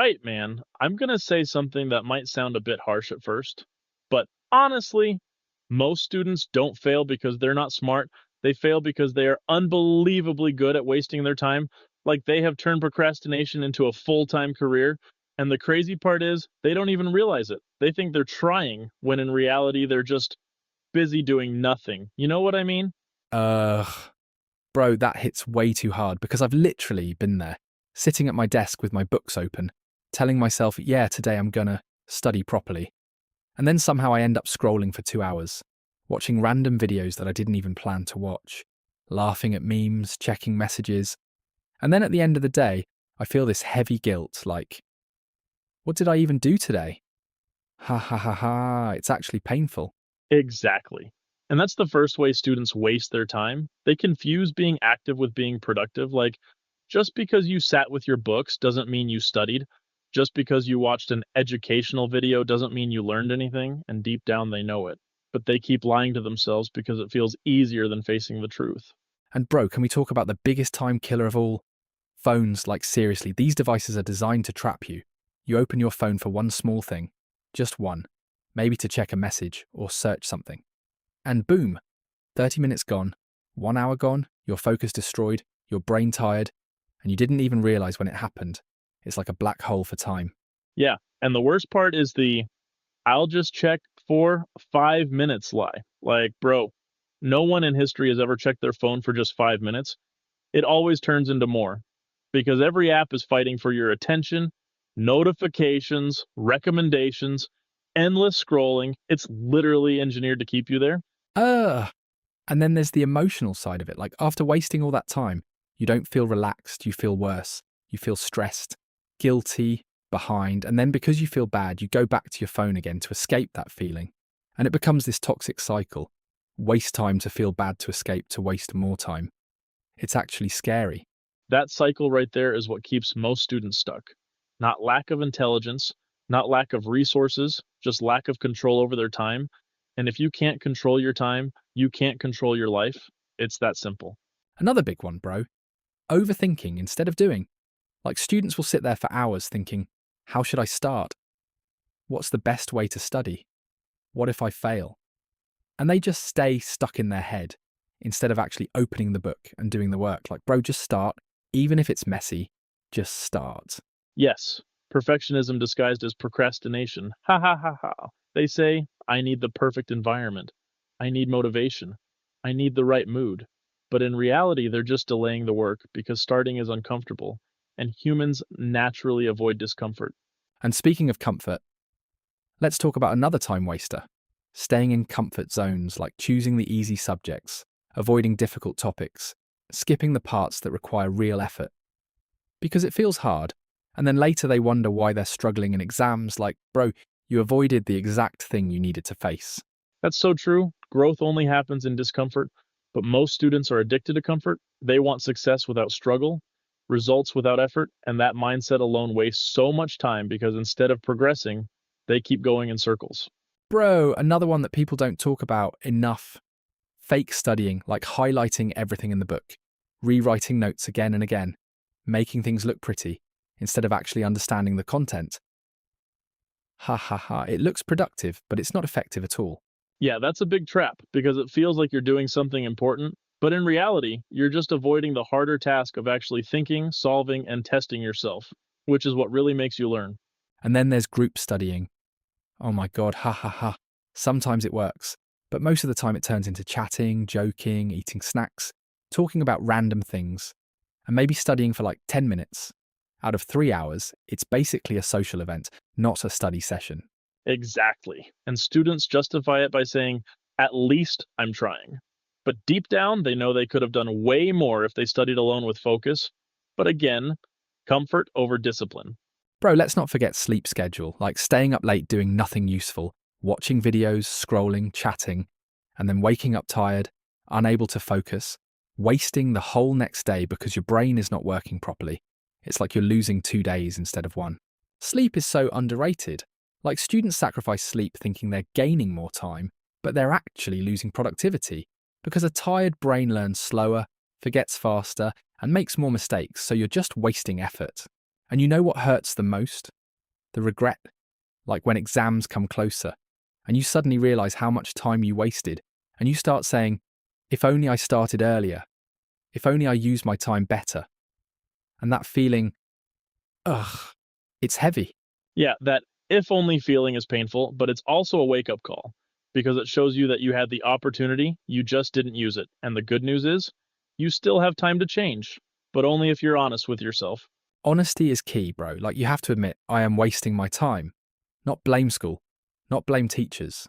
right, man. I'm gonna say something that might sound a bit harsh at first, but honestly, most students don't fail because they're not smart. They fail because they are unbelievably good at wasting their time. Like they have turned procrastination into a full-time career. And the crazy part is they don't even realize it. They think they're trying when in reality they're just busy doing nothing. You know what I mean? Ugh, bro, that hits way too hard because I've literally been there, sitting at my desk with my books open, telling myself, yeah, today I'm gonna study properly. And then somehow I end up scrolling for 2 hours, watching random videos that I didn't even plan to watch, laughing at memes, checking messages. And then at the end of the day, I feel this heavy guilt like, what did I even do today? Ha ha ha ha, it's actually painful. Exactly. And that's the first way students waste their time. They confuse being active with being productive. Like, just because you sat with your books doesn't mean you studied. Just because you watched an educational video doesn't mean you learned anything. And deep down, they know it. But they keep lying to themselves because it feels easier than facing the truth. And bro, can we talk about the biggest time killer of all? Phones, like seriously, these devices are designed to trap you. You open your phone for one small thing, just one, maybe to check a message or search something. And boom, 30 minutes gone, 1 hour gone, your focus destroyed, your brain tired, and you didn't even realize when it happened. It's like a black hole for time. Yeah. And the worst part is the I'll just check for 5 minutes lie. Like, bro, no one in history has ever checked their phone for just 5 minutes. It always turns into more because every app is fighting for your attention, notifications, recommendations, endless scrolling. It's literally engineered to keep you there. Ugh! And then there's the emotional side of it. Like after wasting all that time, you don't feel relaxed, you feel worse. You feel stressed, guilty, behind, and then because you feel bad, you go back to your phone again to escape that feeling. And it becomes this toxic cycle. Waste time to feel bad to escape to waste more time. It's actually scary. That cycle right there is what keeps most students stuck. Not lack of intelligence, not lack of resources, just lack of control over their time. And if you can't control your time, you can't control your life. It's that simple. Another big one, bro. Overthinking instead of doing. Like students will sit there for hours thinking, how should I start? What's the best way to study? What if I fail? And they just stay stuck in their head instead of actually opening the book and doing the work. Like, bro, just start. Even if it's messy, just start. Yes, perfectionism disguised as procrastination. Ha ha ha ha. They say, I need the perfect environment. I need motivation. I need the right mood. But in reality, they're just delaying the work because starting is uncomfortable, and humans naturally avoid discomfort. And speaking of comfort, let's talk about another time waster. Staying in comfort zones like choosing the easy subjects, avoiding difficult topics, skipping the parts that require real effort. Because it feels hard, and then later they wonder why they're struggling in exams like, bro, you avoided the exact thing you needed to face. That's so true. Growth only happens in discomfort, but most students are addicted to comfort. They want success without struggle, results without effort, and that mindset alone wastes so much time because instead of progressing, they keep going in circles. Bro, another one that people don't talk about enough. Fake studying, like highlighting everything in the book, rewriting notes again and again, making things look pretty, instead of actually understanding the content. Ha ha ha, it looks productive, but it's not effective at all. Yeah, that's a big trap because it feels like you're doing something important, but in reality, you're just avoiding the harder task of actually thinking, solving, and testing yourself, which is what really makes you learn. And then there's group studying. Oh my god, ha ha ha. Sometimes it works, but most of the time it turns into chatting, joking, eating snacks, talking about random things, and maybe studying for like 10 minutes. Out of 3 hours, it's basically a social event, not a study session. Exactly. And students justify it by saying, at least I'm trying. But deep down, they know they could have done way more if they studied alone with focus. But again, comfort over discipline. Bro, let's not forget sleep schedule, like staying up late doing nothing useful, watching videos, scrolling, chatting, and then waking up tired, unable to focus, wasting the whole next day because your brain is not working properly. It's like you're losing 2 days instead of one. Sleep is so underrated. Like students sacrifice sleep thinking they're gaining more time, but they're actually losing productivity because a tired brain learns slower, forgets faster, and makes more mistakes, so you're just wasting effort. And you know what hurts the most? The regret, like when exams come closer, and you suddenly realize how much time you wasted, and you start saying, if only I started earlier, if only I used my time better. And that feeling, ugh, it's heavy. Yeah, that if only feeling is painful, but it's also a wake up call because it shows you that you had the opportunity, you just didn't use it. And the good news is, you still have time to change, but only if you're honest with yourself. Honesty is key, bro. Like, you have to admit, I am wasting my time. Not blame school, not blame teachers,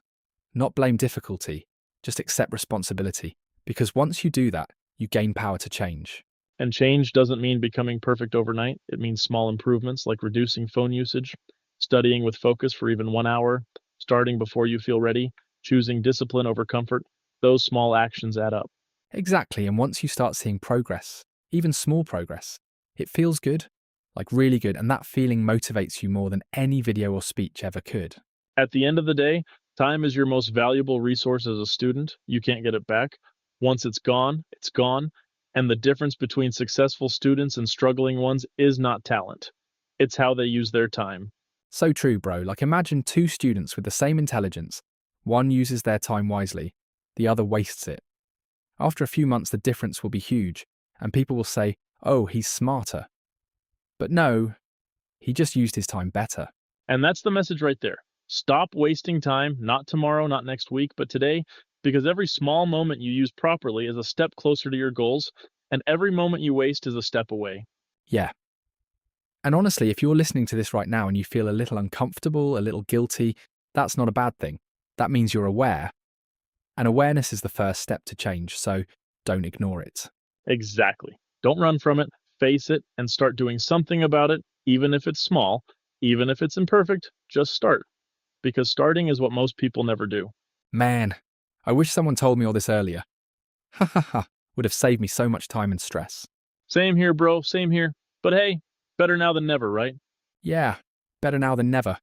not blame difficulty, just accept responsibility. Because once you do that, you gain power to change. And change doesn't mean becoming perfect overnight. It means small improvements like reducing phone usage, studying with focus for even 1 hour, starting before you feel ready, choosing discipline over comfort. Those small actions add up. Exactly, and once you start seeing progress, even small progress, it feels good, like really good, and that feeling motivates you more than any video or speech ever could. At the end of the day, time is your most valuable resource as a student. You can't get it back. Once it's gone, it's gone. And the difference between successful students and struggling ones is not talent. It's how they use their time. So true, bro. Like, imagine two students with the same intelligence. One uses their time wisely, the other wastes it. After a few months, the difference will be huge, and people will say, oh, he's smarter. But no, he just used his time better. And that's the message right there. Stop wasting time, not tomorrow, not next week, but today, because every small moment you use properly is a step closer to your goals, and every moment you waste is a step away. Yeah. And honestly, if you're listening to this right now and you feel a little uncomfortable, a little guilty, that's not a bad thing. That means you're aware. And awareness is the first step to change, so don't ignore it. Exactly. Don't run from it, face it, and start doing something about it, even if it's small, even if it's imperfect, just start. Because starting is what most people never do. Man, I wish someone told me all this earlier. Ha ha ha, would have saved me so much time and stress. Same here, bro, same here. But hey, better now than never, right? Yeah, better now than never.